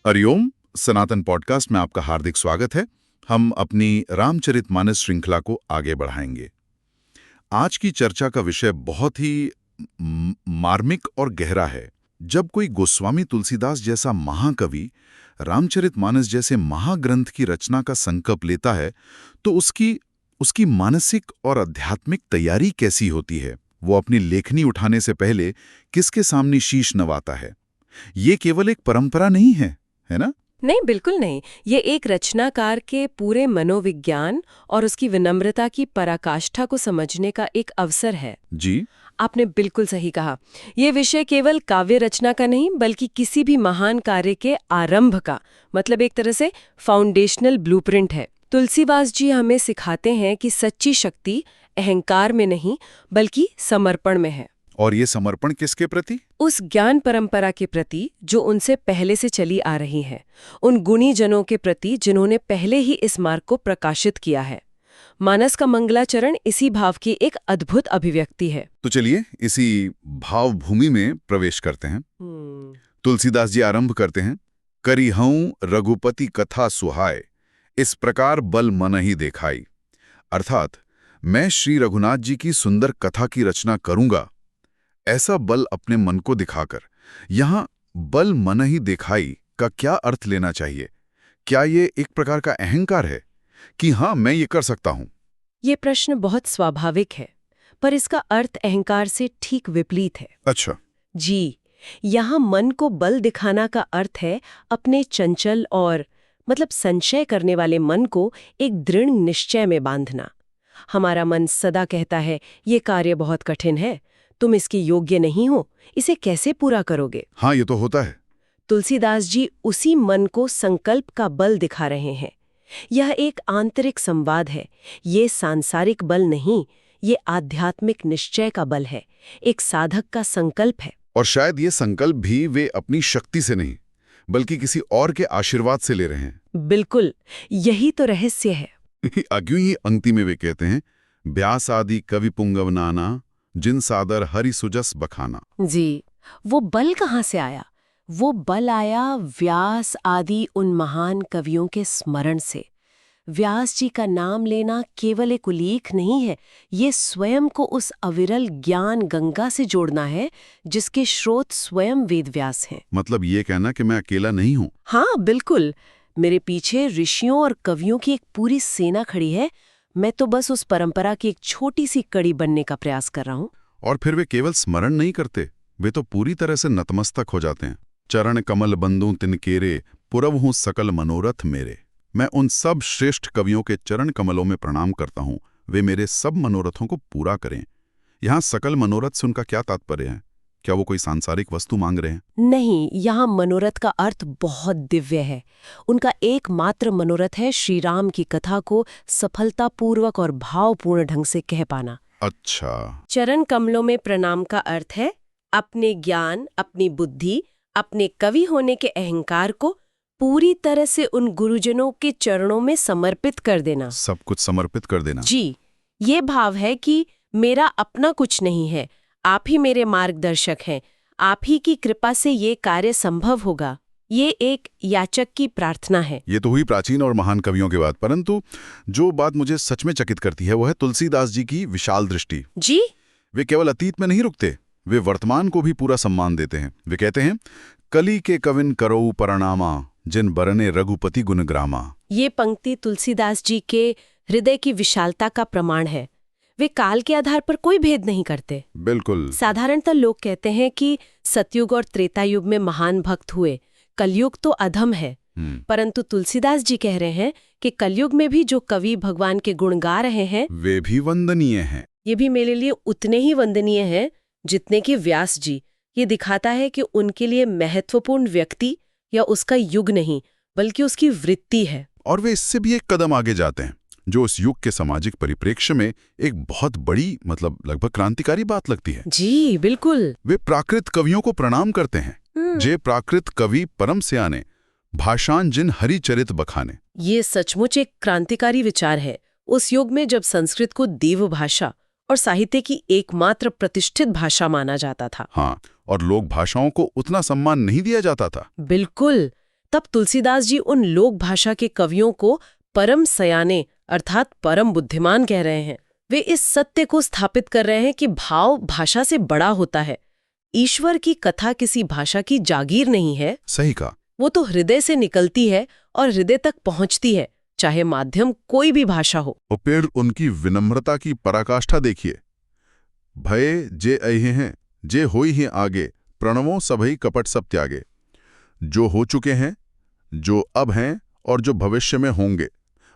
हरिओम। सनातन podcast में आपका हार्दिक स्वागत है। हम अपनी रामचरितमानस श्रृंखला को आगे बढ़ाएंगे। आज की चर्चा का विषय बहुत ही मार्मिक और गहरा है। जब कोई गोस्वामी तुलसीदास जैसा महाकवि रामचरितमानस जैसे महाग्रंथ की रचना का संकल्प लेता है तो उसकी मानसिक और आध्यात्मिक तैयारी कैसी होती है। वो अपनी लेखनी उठाने से पहले किसके सामने शीश नवाता है। ये केवल एक परंपरा नहीं है ना? नहीं, बिल्कुल नहीं। ये एक रचनाकार के पूरे मनोविज्ञान और उसकी विनम्रता की पराकाष्ठा को समझने का एक अवसर है। जी, आपने बिल्कुल सही कहा। ये विषय केवल काव्य रचना का नहीं बल्कि किसी भी महान कार्य के आरंभ का, मतलब एक तरह से फाउंडेशनल ब्लूप्रिंट है। तुलसीदास जी हमें सिखाते हैं कि सच्ची शक्ति अहंकार में नहीं बल्कि समर्पण में है। और ये समर्पण किसके प्रति? उस ज्ञान परंपरा के प्रति जो उनसे पहले से चली आ रही है, उन गुणी जनों के प्रति जिन्होंने पहले ही इस मार्ग को प्रकाशित किया है। मानस का मंगलाचरण इसी भाव की एक अद्भुत अभिव्यक्ति है। तो चलिए इसी भाव भूमि में प्रवेश करते हैं। तुलसीदास जी आरंभ करते हैं, करिहऊं रघुपति कथा सुहाय, इस प्रकार बल मन ही देखाई। अर्थात मैं श्री रघुनाथ जी की सुंदर कथा की रचना करूंगा, ऐसा बल अपने मन को दिखाकर। यहां बल मन ही दिखाई का क्या अर्थ लेना चाहिए? क्या ये एक प्रकार का अहंकार है कि हाँ मैं ये कर सकता हूं? ये प्रश्न बहुत स्वाभाविक है, पर इसका अर्थ अहंकार से ठीक विपरीत है। अच्छा जी, यहाँ मन को बल दिखाना का अर्थ है अपने चंचल और संशय करने वाले मन को एक दृढ़ निश्चय में बांधना। हमारा मन सदा कहता है ये कार्य बहुत कठिन है, तुम इसके योग्य नहीं हो, इसे कैसे पूरा करोगे? हाँ, ये तो होता है। तुलसीदास जी उसी मन को संकल्प का बल दिखा रहे हैं। यह एक आंतरिक संवाद है। ये सांसारिक बल नहीं, ये आध्यात्मिक निश्चय का बल है, एक साधक का संकल्प है। और शायद ये संकल्प भी वे अपनी शक्ति से नहीं बल्कि किसी और के आशीर्वाद से ले रहे हैं। बिल्कुल, यही तो रहस्य है। क्यों ही अंतिम में वे कहते हैं, व्यास आदि कवि पुंगव नाना, जिन सादर हरि सुजस बखाना। जी, वो बल कहाँ से आया? वो बल आया व्यास आदि उन महान कवियों के स्मरण से। व्यास जी का नाम लेना केवल एक उल्लेख नहीं है, ये स्वयं को उस अविरल ज्ञान गंगा से जोड़ना है जिसके स्रोत स्वयं वेद व्यास हैं। मतलब ये कहना कि मैं अकेला नहीं हूँ। हाँ बिल्कुल, मेरे पीछे ऋषियों और कवियों की एक पूरी सेना खड़ी है। मैं तो बस उस परंपरा की एक छोटी सी कड़ी बनने का प्रयास कर रहा हूँ। और फिर वे केवल स्मरण नहीं करते, वे तो पूरी तरह से नतमस्तक हो जाते हैं। चरण कमल बंदू तिनकेरे, पुरव हूँ सकल मनोरथ मेरे। मैं उन सब श्रेष्ठ कवियों के चरण कमलों में प्रणाम करता हूँ, वे मेरे सब मनोरथों को पूरा करें। यहाँ सकल मनोरथ से उनका क्या तात्पर्य है? क्या वो कोई सांसारिक वस्तु मांग रहे हैं? नहीं, यहाँ मनोरथ का अर्थ बहुत दिव्य है। उनका एकमात्र मनोरथ है श्री राम की कथा को सफलतापूर्वक और भावपूर्ण ढंग से कह पाना। अच्छा, चरण कमलों में प्रणाम का अर्थ है अपने ज्ञान, अपनी बुद्धि, अपने कवि होने के अहंकार को पूरी तरह से उन गुरुजनों के चरणों में समर्पित कर देना। सब कुछ समर्पित कर देना। जी, ये भाव है कि मेरा अपना कुछ नहीं है, आप ही मेरे मार्गदर्शक हैं, आप ही की कृपा से ये कार्य संभव होगा। ये एक याचक की प्रार्थना है। ये तो हुई प्राचीन और महान कवियों की बात, परंतु जो बात मुझे सच में चकित करती है वो है तुलसीदास जी की विशाल दृष्टि। जी, वे केवल अतीत में नहीं रुकते, वे वर्तमान को भी पूरा सम्मान देते हैं। वे कहते हैं, कली के कविन करऊ परणामा, जिन बरने रघुपति गुणग्रामा। ये पंक्ति तुलसीदास जी के हृदय की विशालता का प्रमाण है। वे काल के आधार पर कोई भेद नहीं करते। बिल्कुल। साधारणतः लोग कहते हैं कि सतयुग और त्रेता युग में महान भक्त हुए, कलयुग तो अधम है। परंतु तुलसीदास जी कह रहे हैं कि कलयुग में भी जो कवि भगवान के गुण गा रहे हैं वे भी वंदनीय हैं। ये भी मेरे लिए उतने ही वंदनीय हैं जितने कि व्यास जी। ये दिखाता है कि उनके लिए महत्वपूर्ण व्यक्ति या उसका युग नहीं बल्कि उसकी वृत्ति है। और वे इससे भी एक कदम आगे जाते हैं, जो उस युग के सामाजिक परिप्रेक्ष्य में एक बहुत बड़ी लगभग क्रांतिकारी बात लगती है। जी बिल्कुल। वे प्राकृत कवियों को प्रणाम करते हैं। जे प्राकृत कवि परम स्याने, भाषान जिन हरि चरित बखाने। ये सचमुच एक क्रांतिकारी विचार है। उस युग में जब संस्कृत को देव भाषा और साहित्य की एकमात्र प्रतिष्ठित भाषा माना जाता था। हाँ, और लोक भाषाओं को उतना सम्मान नहीं दिया जाता था। बिल्कुल, तब तुलसीदास जी उन लोक भाषा के कवियों को परम सयाने अर्थात परम बुद्धिमान कह रहे हैं। वे इस सत्य को स्थापित कर रहे हैं कि भाव भाषा से बड़ा होता है। ईश्वर की कथा किसी भाषा की जागीर नहीं है। सही कहा। वो तो हृदय से निकलती है और हृदय तक पहुंचती है, चाहे माध्यम कोई भी भाषा हो। और फिर उनकी विनम्रता की पराकाष्ठा देखिए। भय जे अहे हैं, जे होई ही आगे, प्रणवों सबई कपट सब त्यागे। जो हो चुके हैं, जो अब हैं और जो भविष्य में होंगे,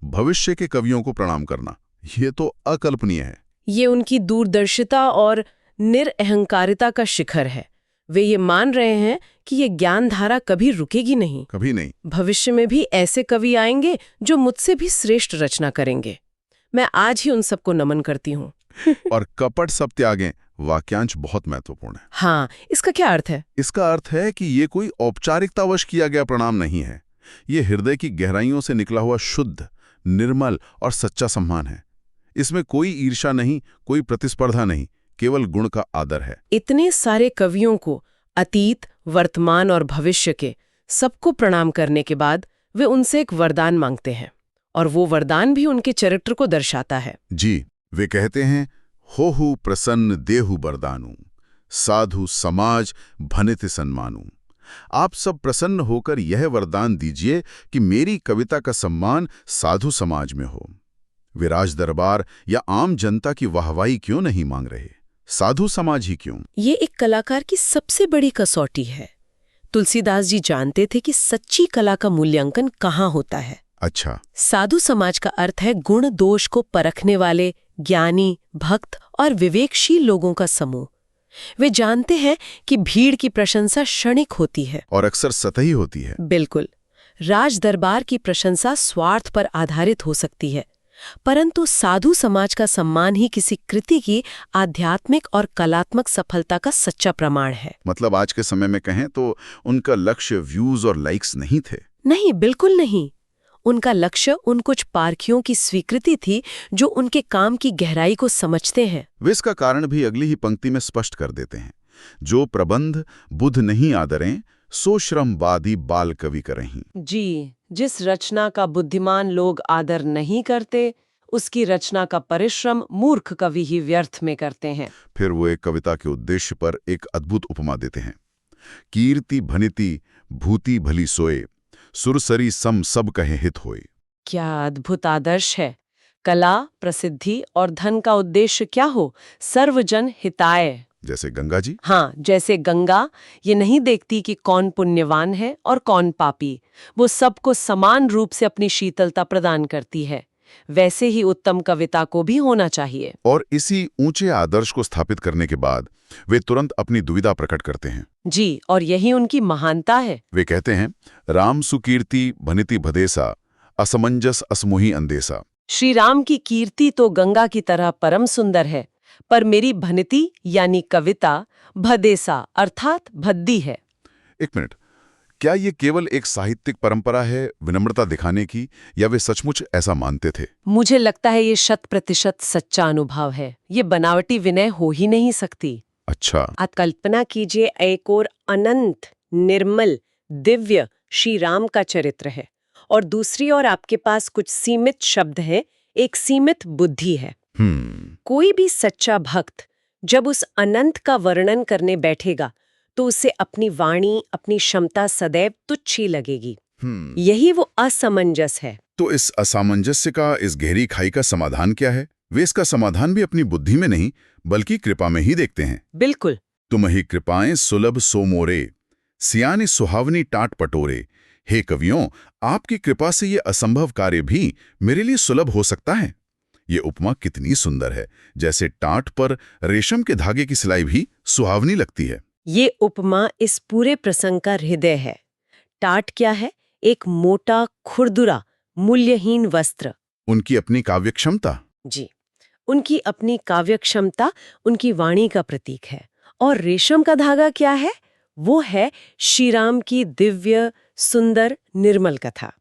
भविष्य के कवियों को प्रणाम करना, ये तो अकल्पनीय है। ये उनकी दूरदर्शिता और निरअहंकारिता का शिखर है। वे ये मान रहे हैं कि ये ज्ञान धारा कभी रुकेगी नहीं, कभी नहीं। भविष्य में भी ऐसे कवि आएंगे जो मुझसे भी श्रेष्ठ रचना करेंगे। मैं आज ही उन सबको नमन करती हूँ। और कपट सब त्यागें वाक्यांश बहुत महत्वपूर्ण है। हाँ, इसका क्या अर्थ है? इसका अर्थ है कि ये कोई औपचारिकतावश किया गया प्रणाम नहीं है। ये हृदय की गहराइयों से निकला हुआ शुद्ध, निर्मल और सच्चा सम्मान है। इसमें कोई ईर्ष्या नहीं, कोई प्रतिस्पर्धा नहीं, केवल गुण का आदर है। इतने सारे कवियों को, अतीत, वर्तमान और भविष्य के, सबको प्रणाम करने के बाद वे उनसे एक वरदान मांगते हैं, और वो वरदान भी उनके चरित्र को दर्शाता है। जी, वे कहते हैं, होहु प्रसन्न देहु बरदानु, साधु समाज भनित सन्मानु। आप सब प्रसन्न होकर यह वरदान दीजिए कि मेरी कविता का सम्मान साधु समाज में हो। वे राज दरबार या आम जनता की वाहवाही क्यों नहीं मांग रहे, साधु समाज ही क्यों? ये एक कलाकार की सबसे बड़ी कसौटी है। तुलसीदास जी जानते थे कि सच्ची कला का मूल्यांकन कहाँ होता है। अच्छा। साधु समाज का अर्थ है गुण दोष को परखने वाले ज्ञानी, भक्त और विवेकशील लोगों का समूह। वे जानते हैं कि भीड़ की प्रशंसा क्षणिक होती है और अक्सर सतही होती है। बिल्कुल। राज दरबार की प्रशंसा स्वार्थ पर आधारित हो सकती है, परंतु साधु समाज का सम्मान ही किसी कृति की आध्यात्मिक और कलात्मक सफलता का सच्चा प्रमाण है। मतलब आज के समय में कहें तो उनका लक्ष्य व्यूज और लाइक्स नहीं थे। नहीं, बिल्कुल नहीं। उनका लक्ष्य उन कुछ पारखियों की स्वीकृति थी जो उनके काम की गहराई को समझते हैं। वे इसका कारण भी अगली ही पंक्ति में स्पष्ट कर देते हैं। जो प्रबंध बुध नहीं आदरें, सो श्रमवादी बाल कवि करहीं। जी, जिस रचना का बुद्धिमान लोग आदर नहीं करते, उसकी रचना का परिश्रम मूर्ख कवि ही व्यर्थ में करते हैं। फिर वो एक कविता के उद्देश्य पर एक अद्भुत उपमा देते हैं। कीर्ति भनिति भूति भली सोए, सुरसरी सम सब कहे हित होए। क्या अद्भुत आदर्श है। कला, प्रसिद्धि और धन का उद्देश्य क्या हो, सर्वजन हिताय। जैसे गंगा जी। हाँ, जैसे गंगा ये नहीं देखती कि कौन पुण्यवान है और कौन पापी, वो सबको समान रूप से अपनी शीतलता प्रदान करती है। वैसे ही उत्तम कविता को भी होना चाहिए। और इसी ऊंचे आदर्श को स्थापित करने के बाद वे तुरंत अपनी दुविधा प्रकट करते हैं। जी, और यही उनकी महानता है। वे कहते हैं, राम सुकीर्ति भनिति भदेसा, असमंजस असमुही अंदेसा। श्री राम की कीर्ति तो गंगा की तरह परम सुंदर है, पर मेरी भनिति यानी कविता भदेसा अर्थात भद्दी है। एक मिनट, क्या ये केवल एक साहित्यिक परंपरा है विनम्रता दिखाने की, या वे सचमुच ऐसा मानते थे? मुझे लगता है ये 100% सच्चा अनुभव है। ये बनावटी विनय हो ही नहीं सकती। अच्छा। आप कल्पना कीजिए, एक और अनंत, निर्मल, दिव्य श्री राम का चरित्र है, और दूसरी ओर आपके पास कुछ सीमित शब्द हैं, एक सीमित बुद्धि है। कोई भी सच्चा भक्त जब उस अनंत का वर्णन करने बैठेगा तो उसे अपनी वाणी, अपनी क्षमता सदैव तुच्छ ही लगेगी। यही वो असमंजस है। तो इस असामंजस्य का, इस गहरी खाई का समाधान क्या है? वे इसका समाधान भी अपनी बुद्धि में नहीं बल्कि कृपा में ही देखते हैं। बिल्कुल। तुम्हि कृपाएं सुलभ सो मोरे, सियानी सुहावनी टाट पटोरे। हे कवियों, आपकी कृपा से ये असंभव कार्य भी मेरे लिए सुलभ हो सकता है। ये उपमा कितनी सुंदर है, जैसे टाट पर रेशम के धागे की सिलाई भी सुहावनी लगती है। ये उपमा इस पूरे प्रसंग का हृदय है। टाट क्या है? एक मोटा, खुरदुरा, मूल्यहीन वस्त्र। उनकी अपनी काव्य क्षमता। जी, उनकी अपनी काव्य क्षमता उनकी वाणी का प्रतीक है। और रेशम का धागा क्या है? वो है श्री राम की दिव्य, सुंदर, निर्मल कथा।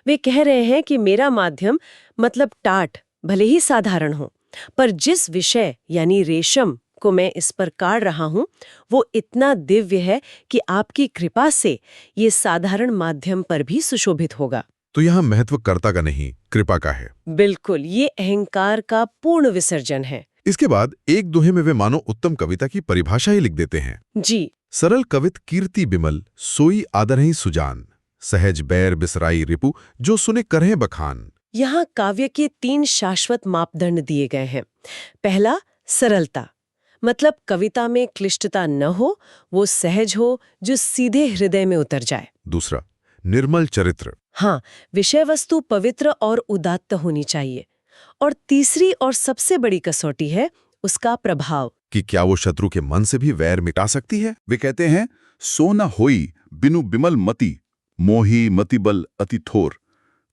वे कह रहे हैं कि मेरा माध्यम मतलब टाट भले ही साधारण हो, पर जिस विषय यानी रेशम को मैं इस पर काढ़ रहा हूँ वो इतना दिव्य है कि आपकी कृपा से ये साधारण माध्यम पर भी सुशोभित होगा। तो यहाँ महत्व कर्ता का नहीं, कृपा का है। बिल्कुल, ये अहंकार का पूर्ण विसर्जन है। इसके बाद एक दोहे में वे मानो उत्तम कविता की परिभाषा ही लिख देते हैं। जी, सरल कवित कीर्ति बिमल, सोई आदरहि सुजान, सहज बैर बिसराई रिपु, जो सुने करहे बखान। यहाँ काव्य के 3 शाश्वत मापदंड दिए गए हैं। पहला, सरलता, मतलब कविता में क्लिष्टता न हो, वो सहज हो, जो सीधे हृदय में उतर जाए। दूसरा, निर्मल चरित्र। हाँ, विषय वस्तु पवित्र और उदात्त होनी चाहिए। और तीसरी और सबसे बड़ी कसौटी है उसका प्रभाव, कि क्या वो शत्रु के मन से भी वैर मिटा सकती है। वे कहते हैं, सो न होई बिनु बिमल मति, मोही मति बल अति थोर,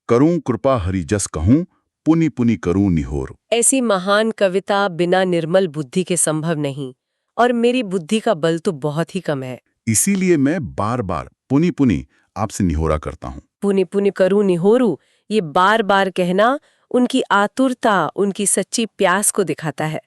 करूं कृपा हरि जस कहूं, पुनि पुनि करूं निहोर। ऐसी महान कविता बिना निर्मल बुद्धि के संभव नहीं, और मेरी बुद्धि का बल तो बहुत ही कम है। इसीलिए मैं बार बार पुनि पुनि आपसे निहोरा करता हूं। पुनि पुनि करूं निहोरू, ये बार बार कहना उनकी आतुरता, उनकी सच्ची प्यास को दिखाता है।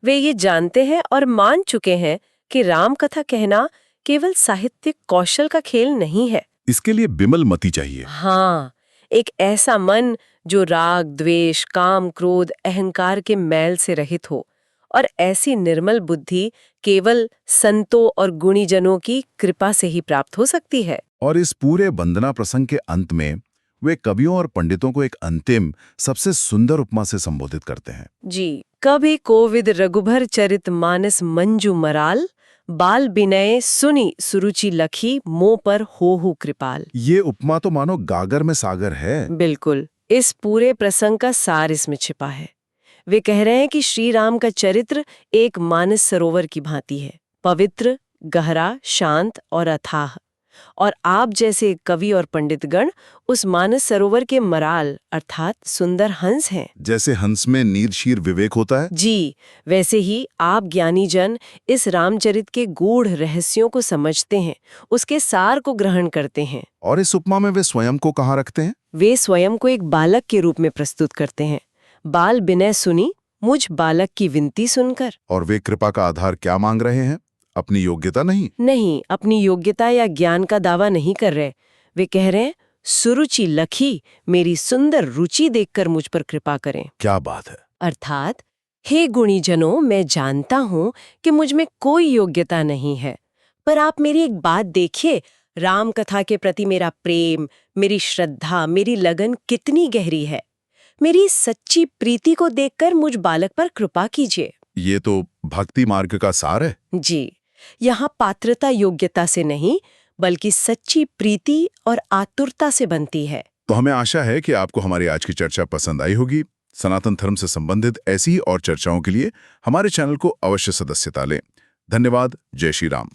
वे ये जानते हैं और मान चुके हैं कि राम कथा कहना केवल साहित्यिक कौशल का खेल नहीं है। इसके लिए बिमल मति चाहिए। हाँ, एक ऐसा मन जो राग, द्वेष, काम, क्रोध, अहंकार के मैल से रहित हो। और ऐसी निर्मल बुद्धि केवल संतों और गुणीजनों की कृपा से ही प्राप्त हो सकती है। और इस पूरे वंदना प्रसंग के अंत में वे कवियों और पंडितों को एक अंतिम, सबसे सुंदर उपमा से संबोधित करते हैं। जी, कभी कोविद रघुबर चरित मानस मंजू मराल, बाल बिनय सुनी सुरुचि लखी, मोह पर होहु कृपाल। ये उपमा तो मानो गागर में सागर है। बिल्कुल, इस पूरे प्रसंग का सार इसमें छिपा है। वे कह रहे हैं कि श्री राम का चरित्र एक मानस सरोवर की भांति है, पवित्र, गहरा, शांत और अथाह। और आप जैसे कवि और पंडितगण उस मानस सरोवर के मराल अर्थात सुंदर हंस हैं। जैसे हंस में नीर शीर विवेक होता है, जी, वैसे ही आप ज्ञानी जन इस रामचरित के गूढ़ रहस्यों को समझते हैं, उसके सार को ग्रहण करते हैं। और इस उपमा में वे स्वयं को कहाँ रखते हैं? वे स्वयं को एक बालक के रूप में प्रस्तुत करते हैं। बाल बिनय सुनी, मुझ बालक की विनती सुनकर। और वे कृपा का आधार क्या मांग रहे हैं? अपनी योग्यता नहीं। नहीं, अपनी योग्यता या ज्ञान का दावा नहीं कर रहे। वे कह रहे हैं, सुरुचि लखी, मेरी सुंदर रुचि देखकर मुझ पर कृपा करें। क्या बात है। अर्थात, हे गुणीजनों, मैं जानता हूं कि मुझ में कोई योग्यता नहीं है, पर आप मेरी एक बात देखिए, राम कथा के प्रति मेरा प्रेम, मेरी श्रद्धा, मेरी लगन कितनी गहरी है। मेरी सच्ची प्रीति को देखकर मुझ बालक पर कृपा कीजिए। ये तो भक्ति मार्ग का सार है। जी, यहाँ पात्रता योग्यता से नहीं, बल्कि सच्ची प्रीति और आतुरता से बनती है। तो हमें आशा है कि आपको हमारी आज की चर्चा पसंद आई होगी। सनातन धर्म से संबंधित ऐसी ही और चर्चाओं के लिए हमारे चैनल को अवश्य सदस्यता लें। धन्यवाद। जय श्री राम।